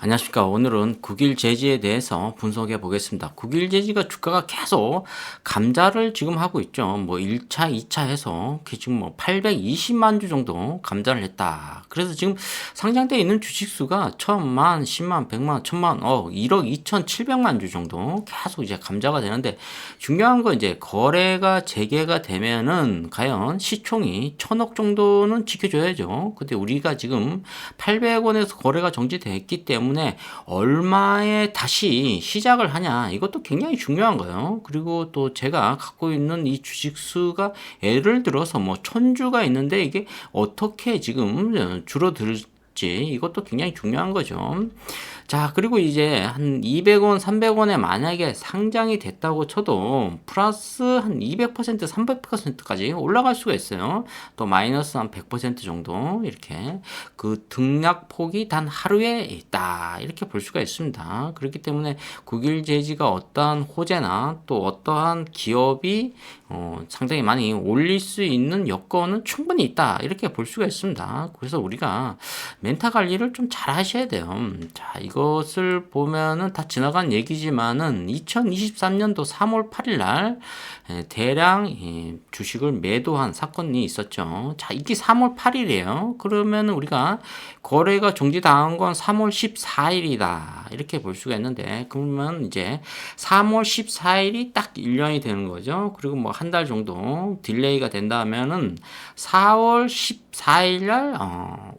안녕하십니까. 오늘은 국일제지에 대해서 분석해 보겠습니다. 국일제지가 주가가 계속 감자를 지금 하고 있죠. 뭐 1차, 2차 해서 지금 뭐 820만 주 정도 감자를 했다. 그래서 지금 상장되어 있는 주식수가 1000만, 10만, 100만, 1000만, 1억 2700만 주 정도 계속 이제 감자가 되는데 중요한 건 이제 거래가 재개가 되면은 과연 시총이 1000억 정도는 지켜줘야죠. 근데 우리가 지금 800원에서 거래가 정지됐기 때문에 얼마에 다시 시작을 하냐 이것도 굉장히 중요한 거예요. 그리고 또 제가 갖고 있는 이 주식수가 예를 들어서 뭐 1000주가 있는데 이게 어떻게 지금 줄어들지 이것도 굉장히 중요한 거죠. 자, 그리고 이제 한 200원, 300원에 만약에 상장이 됐다고 쳐도 플러스 한 200%, 300%까지 올라갈 수가 있어요. 또 마이너스 한 100% 정도 이렇게 그 등락폭이 단 하루에 있다. 이렇게 볼 수가 있습니다. 그렇기 때문에 국일제지가 어떠한 호재나 또 어떠한 기업이 상당히 많이 올릴 수 있는 여건은 충분히 있다. 이렇게 볼 수가 있습니다. 그래서 우리가 멘탈 관리를 좀 잘 하셔야 돼요. 자, 이것을 보면은 다 지나간 얘기지만은 2023년도 3월 8일 날 대량 주식을 매도한 사건이 있었죠. 자, 이게 3월 8일이에요. 그러면 우리가 거래가 정지당한 건 3월 14일이다. 이렇게 볼 수가 있는데, 그러면 이제 3월 14일이 딱 1년이 되는 거죠. 그리고 뭐 한 달 정도 딜레이가 된다면은 4월 14일 날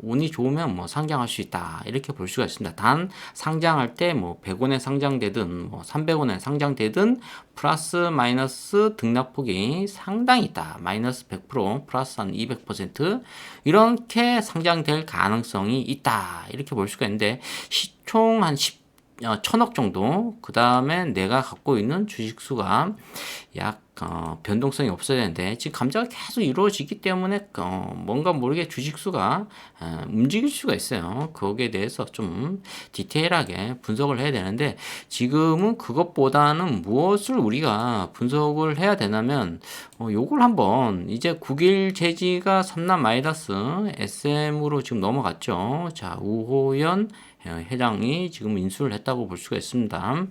운이 좋으면 뭐 상장할 수 있다. 이렇게 볼 수가 있습니다. 단 상장할 때 뭐 100원에 상장되든 뭐 300원에 상장되든 플러스 마이너스 등락폭이 상당히 있다. 마이너스 100% 플러스 한 200% 이렇게 상장될 가능성이 있다. 이렇게 볼 수가 있는데 시총 한 1000억 정도 그 다음에 내가 갖고 있는 주식수가 약 변동성이 없어야 되는데 지금 감자가 계속 이루어지기 때문에 뭔가 모르게 주식수가 움직일 수가 있어요. 거기에 대해서 좀 디테일하게 분석을 해야 되는데 지금은 그것보다는 무엇을 우리가 분석을 해야 되냐면 요걸 한번 이제 국일제지가 삼남 마이다스 SM으로 지금 넘어갔죠. 자, 우호연 회장이 지금 인수를 했다고 볼 수가 있습니다.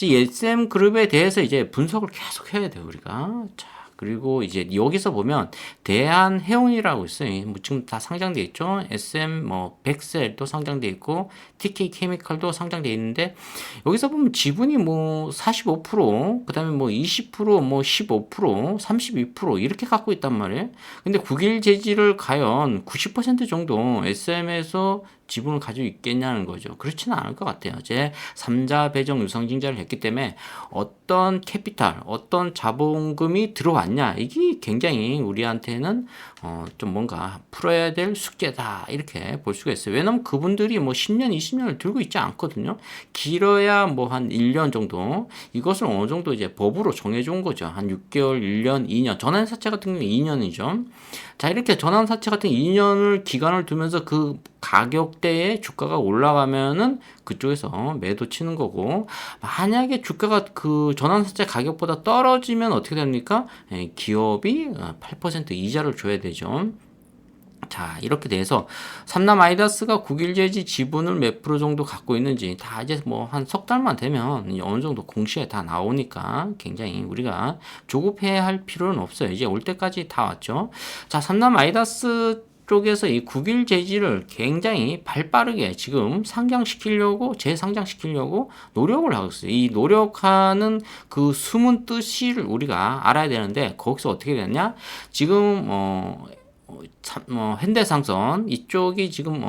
SM그룹에 대해서 이제 분석을 계속 해야 돼요, 우리가. 자, 그리고 이제 여기서 보면 대한해운이라고 있어요. 뭐 지금 다 상장돼 있죠. SM 뭐 백셀도 상장돼 있고 TK 케미칼도 상장돼 있는데 여기서 보면 지분이 뭐 45%, 그다음에 뭐 20%, 뭐 15%, 32% 이렇게 갖고 있단 말이에요. 근데 국일제지를 과연 90% 정도 SM에서 지분을 가지고 있겠냐는 거죠. 그렇지는 않을 것 같아요. 제 3자 배정 유상증자를 했기 때문에 어떤 캐피탈, 어떤 자본금이 들어왔냐 이게 굉장히 우리한테는 좀 뭔가 풀어야 될 숙제다 이렇게 볼 수가 있어요. 왜냐면 그분들이 뭐 10년, 20년을 들고 있지 않거든요. 길어야 뭐 한 1년 정도 이것을 어느 정도 이제 법으로 정해준 거죠. 한 6개월, 1년, 2년 전환사채 같은 경우는 2년이죠. 자, 이렇게 전환사채 같은 2년을 기간을 두면서 그 가격대에 주가가 올라가면은 그쪽에서 매도 치는 거고 만약에 주가가 그 전환사채 가격보다 떨어지면 어떻게 됩니까? 기업이 8% 이자를 줘야 되죠. 자, 이렇게 돼서 삼남 아이다스가 국일제지 지분을 몇 프로 정도 갖고 있는지 다 이제 뭐 한 석 달만 되면 어느 정도 공시에 다 나오니까 굉장히 우리가 조급해야 할 필요는 없어요. 이제 올 때까지 다 왔죠. 자, 삼남 아이다스 쪽에서 이 국일제지를 굉장히 발빠르게 지금 상장시키려고 재상장시키려고 노력을 하고 있어요. 이 노력하는 그 숨은 뜻을 우리가 알아야 되는데 거기서 어떻게 됐냐? 지금 현대상선 이쪽이 지금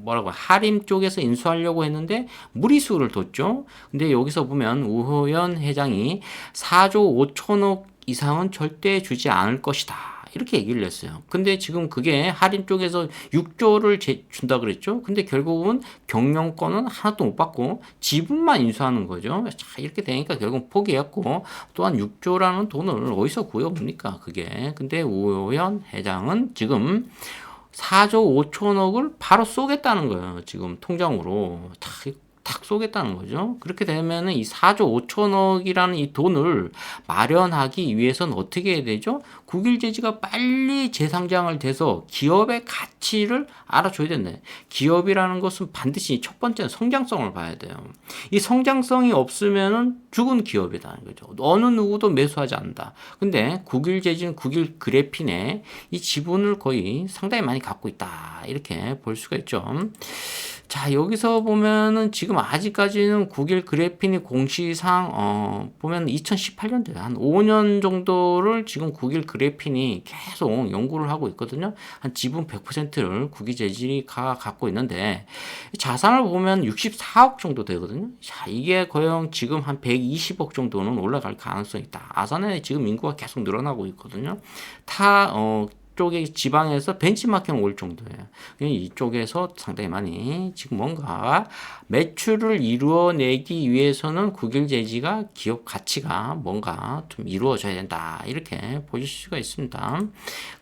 뭐라고 하림 쪽에서 인수하려고 했는데 무리수를 뒀죠. 근데 여기서 보면 우호연 회장이 4조 5천억 이상은 절대 주지 않을 것이다. 이렇게 얘기를 했어요. 근데 지금 그게 할인 쪽에서 6조를 준다 그랬죠. 근데 결국은 경영권은 하나도 못 받고 지분만 인수하는 거죠. 자, 이렇게 되니까 결국 포기했고 또한 6조라는 돈을 어디서 구해옵니까? 그게. 근데 우호연 회장은 지금 4조 5천억을 바로 쏘겠다는 거예요. 지금 통장으로. 탁 쏘겠다는 거죠. 그렇게 되면은 이 4조 5천억이라는 이 돈을 마련하기 위해서는 어떻게 해야 되죠? 국일제지가 빨리 재상장을 돼서 기업의 가치를 알아줘야 된다. 기업이라는 것은 반드시 첫 번째는 성장성을 봐야 돼요. 이 성장성이 없으면은 죽은 기업이라는 거죠. 어느 누구도 매수하지 않는다. 근데 국일제지는 국일그래핀에 이 지분을 거의 상당히 많이 갖고 있다. 이렇게 볼 수가 있죠. 자, 여기서 보면은 지금 아직까지는 국일그래핀이 공시상 보면 2018년도에 한 5년 정도를 지금 국일그래핀이 계속 연구를 하고 있거든요. 한 지분 100%를 국일제지가 갖고 있는데 자산을 보면 64억 정도 되거든요. 자, 이게 거의 지금 한 120억 정도는 올라갈 가능성이 있다. 아산에 지금 인구가 계속 늘어나고 있거든요. 쪽의 지방에서 벤치마킹 올 정도예요. 이쪽에서 상당히 많이 지금 뭔가 매출을 이루어내기 위해서는 국일제지가 기업 가치가 뭔가 좀 이루어져야 된다. 이렇게 보실 수가 있습니다.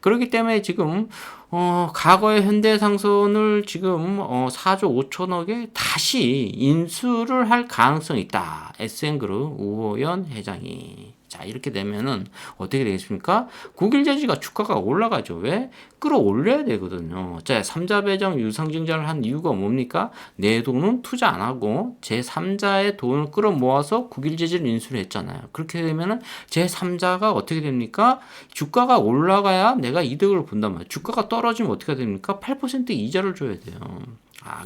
그렇기 때문에 지금 과거의 현대상선을 지금 4조 5천억에 다시 인수를 할 가능성이 있다. SN그룹 우호연 회장이. 자, 이렇게 되면은 어떻게 되겠습니까? 국일제지가 주가가 올라가죠. 왜? 끌어올려야 되거든요. 자, 3자 배정 유상증자를 한 이유가 뭡니까? 내 돈은 투자 안 하고 제3자의 돈을 끌어모아서 국일제지를 인수를 했잖아요. 그렇게 되면은 제3자가 어떻게 됩니까? 주가가 올라가야 내가 이득을 본단 말이에요. 주가가 떨어지면 어떻게 됩니까? 8% 이자를 줘야 돼요.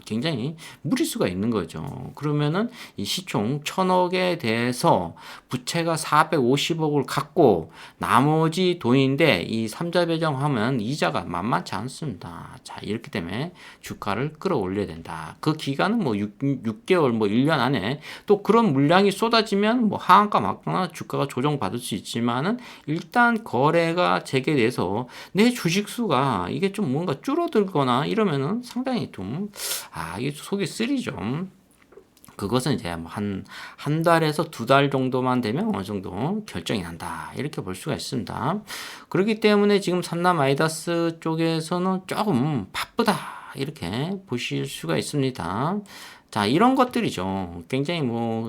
굉장히 무리수가 있는 거죠. 그러면은 이 시총 1000억에 대해서 부채가 450억을 갖고 나머지 돈인데 이 3자 배정하면 이자가 만만치 않습니다. 자, 이렇기 때문에 주가를 끌어올려야 된다. 그 기간은 뭐 6개월, 뭐 1년 안에 또 그런 물량이 쏟아지면 뭐 하한가 맞거나 주가가 조정받을 수 있지만은 일단 거래가 재개돼서 내 주식수가 이게 좀 뭔가 줄어들거나 이러면은 상당히 좀 이게 속이 쓰리죠. 그것은 이제 한 달에서 2달 정도만 되면 어느 정도 결정이 난다. 이렇게 볼 수가 있습니다. 그렇기 때문에 지금 삼남아이다스 쪽에서는 조금 바쁘다. 이렇게 보실 수가 있습니다. 자, 이런 것들이죠. 굉장히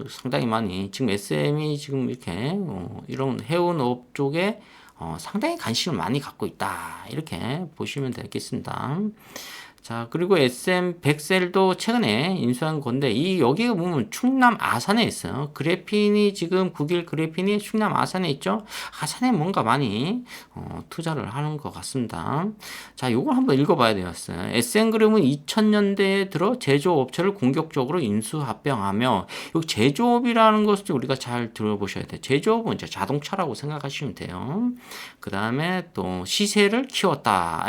상당히 많이 지금 SM이 지금 이렇게 이런 해운업 쪽에 상당히 관심을 많이 갖고 있다. 이렇게 보시면 되겠습니다. 자, 그리고 SM100셀도 최근에 인수한 건데, 여기가 보면 충남 아산에 있어요. 그래핀이 지금 국일 그래핀이 충남 아산에 있죠? 아산에 뭔가 많이, 투자를 하는 것 같습니다. 자, 요걸 한번 읽어봐야 되겠어요. SN그룹은 2000년대에 들어 제조업체를 공격적으로 인수합병하며, 요 제조업이라는 것을 우리가 잘 들어보셔야 돼요. 제조업은 이제 자동차라고 생각하시면 돼요. 그 다음에 또 사세를 키웠다.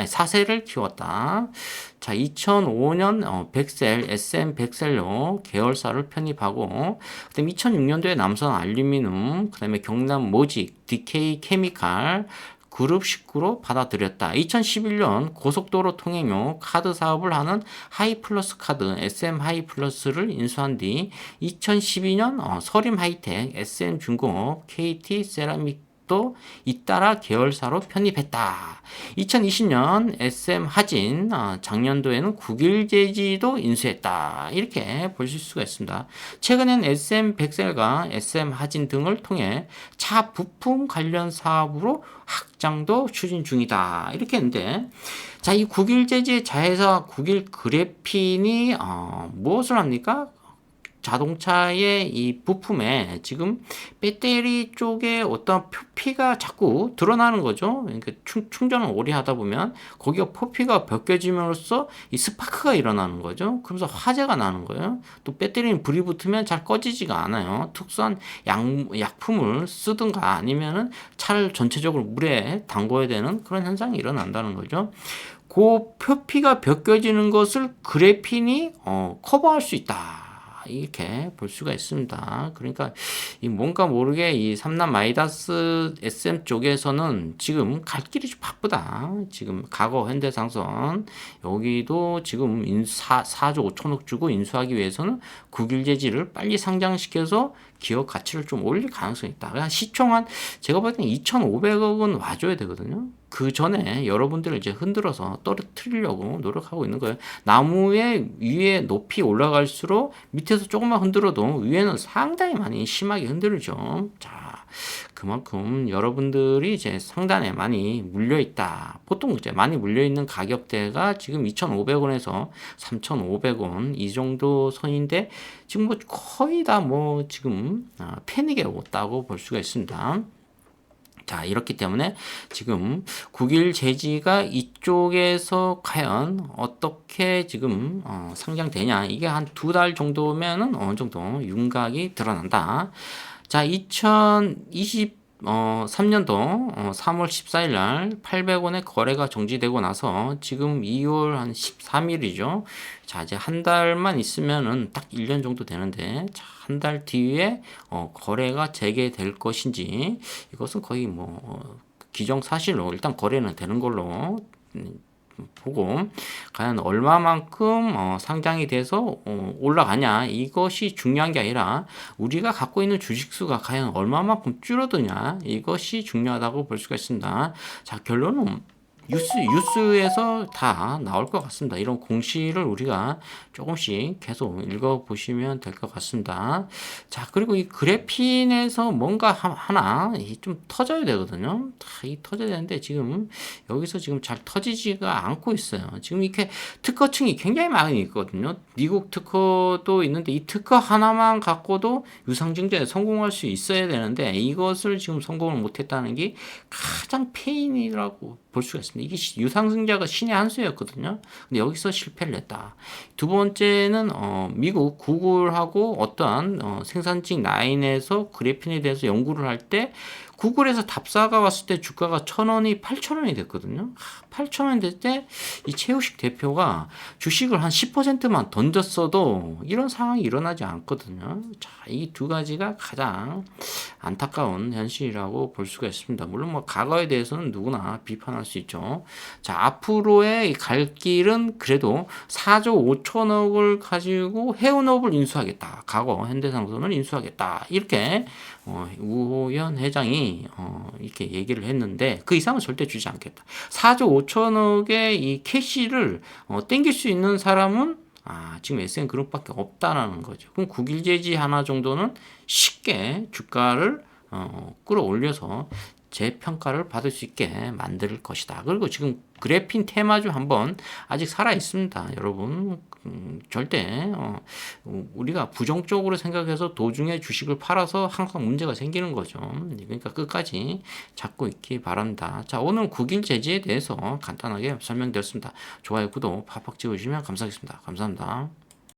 자, 2005년 백셀, SM100셀로 계열사를 편입하고, 그 다음에 2006년도에 남선 알루미늄, 그 다음에 경남 모직, DK 케미칼, 그룹 식구로 받아들였다. 2011년 고속도로 통행료 카드 사업을 하는 하이플러스 카드, SM 하이플러스를 인수한 뒤 2012년 서림 하이텍, SM 중공업, KT 세라믹 또 잇따라 계열사로 편입했다. 2020년 SM 하진, 작년도에는 국일제지도 인수했다. 이렇게 보실 수가 있습니다. 최근엔 SM 백셀과 SM 하진 등을 통해 차 부품 관련 사업으로 확장도 추진 중이다. 이렇게 했는데, 자, 이 국일제지의 자회사 국일그래핀이 무엇을 합니까? 자동차의 이 부품에 지금 배터리 쪽에 어떤 표피가 자꾸 드러나는 거죠. 그러니까 충전을 오래 하다 보면 거기가 표피가 벗겨짐으로써 이 스파크가 일어나는 거죠. 그러면서 화재가 나는 거예요. 또 배터리는 불이 붙으면 잘 꺼지지가 않아요. 특수한 약품을 쓰든가 아니면은 차를 전체적으로 물에 담궈야 되는 그런 현상이 일어난다는 거죠. 그 표피가 벗겨지는 것을 그래핀이 커버할 수 있다. 이렇게 볼 수가 있습니다. 그러니까 뭔가 모르게 이 삼남 마이다스 SM 쪽에서는 지금 갈 길이 좀 바쁘다. 지금 과거 현대상선 여기도 지금 4조 5천억 주고 인수하기 위해서는 국일제지를 빨리 상장시켜서 기업 가치를 좀 올릴 가능성이 있다. 시총 제가 볼 때는 2,500억은 와줘야 되거든요. 그 전에 여러분들을 이제 흔들어서 떨어뜨리려고 노력하고 있는 거예요. 나무의 위에 높이 올라갈수록 밑에서 조금만 흔들어도 위에는 상당히 많이 심하게 흔들죠. 자, 그만큼 여러분들이 이제 상단에 많이 물려 있다. 보통 이제 많이 물려 있는 가격대가 지금 2,500원에서 3,500원 이 정도 선인데 지금 뭐 거의 다 뭐 지금 패닉에 왔다고 볼 수가 있습니다. 자, 이렇기 때문에 지금 국일 제지가 이쪽에서 과연 어떻게 지금 상장되냐, 이게 한 2달 정도면은 어느 정도 윤곽이 드러난다. 자, 2023년도 3월 14일 날 800원에 거래가 정지되고 나서 지금 2월 한 13일이죠. 자, 이제 한 달만 있으면은 딱 1년 정도 되는데, 자, 한 달 뒤에 거래가 재개될 것인지, 이것은 거의 뭐 기정사실로 일단 거래는 되는 걸로 보고, 과연 얼마만큼 상장이 돼서 올라가냐, 이것이 중요한 게 아니라 우리가 갖고 있는 주식수가 과연 얼마만큼 줄어드냐, 이것이 중요하다고 볼 수가 있습니다. 자, 결론은 뉴스에서 다 나올 것 같습니다. 이런 공시를 우리가 조금씩 계속 읽어보시면 될 것 같습니다. 자, 그리고 이 그래핀에서 뭔가 하나 좀 터져야 되거든요. 이 터져야 되는데 지금 여기서 지금 잘 터지지가 않고 있어요. 지금 이렇게 특허층이 굉장히 많이 있거든요. 미국 특허도 있는데 이 특허 하나만 갖고도 유상증자에 성공할 수 있어야 되는데 이것을 지금 성공을 못했다는 게 가장 페인이라고 볼 수가 있습니다. 이게 유상증자가 신의 한 수였거든요. 근데 여기서 실패를 했다. 두 번째는 미국 구글하고 어떠한 생산직 라인에서 그래핀에 대해서 연구를 할 때 구글에서 답사가 왔을 때 주가가 1,000원이 8,000원이 됐거든요. 8,000원이 될 때 이 최우식 대표가 주식을 한 10%만 던졌어도 이런 상황이 일어나지 않거든요. 자, 이 두 가지가 가장 안타까운 현실이라고 볼 수가 있습니다. 물론 뭐 과거에 대해서는 누구나 비판할 수 있죠. 자, 앞으로의 갈 길은 그래도 4조 5천억을 가지고 해운업을 인수하겠다. 과거 현대상선을 인수하겠다. 이렇게 우호연 회장이 이렇게 얘기를 했는데 그 이상은 절대 주지 않겠다. 4조 5천억의 이 캐시를 땡길 수 있는 사람은 지금 SN그룹밖에 없다라는 거죠. 그럼 국일제지 하나 정도는 쉽게 주가를 끌어올려서 재평가를 받을 수 있게 만들 것이다. 그리고 지금 그래핀 테마주 한번 아직 살아 있습니다, 여러분. 절대 우리가 부정적으로 생각해서 도중에 주식을 팔아서 항상 문제가 생기는 거죠. 그러니까 끝까지 잡고 있기 바랍니다. 자, 오늘 국일 제지에 대해서 간단하게 설명드렸습니다. 좋아요, 구독 팍팍 찍어주시면 감사하겠습니다. 감사합니다.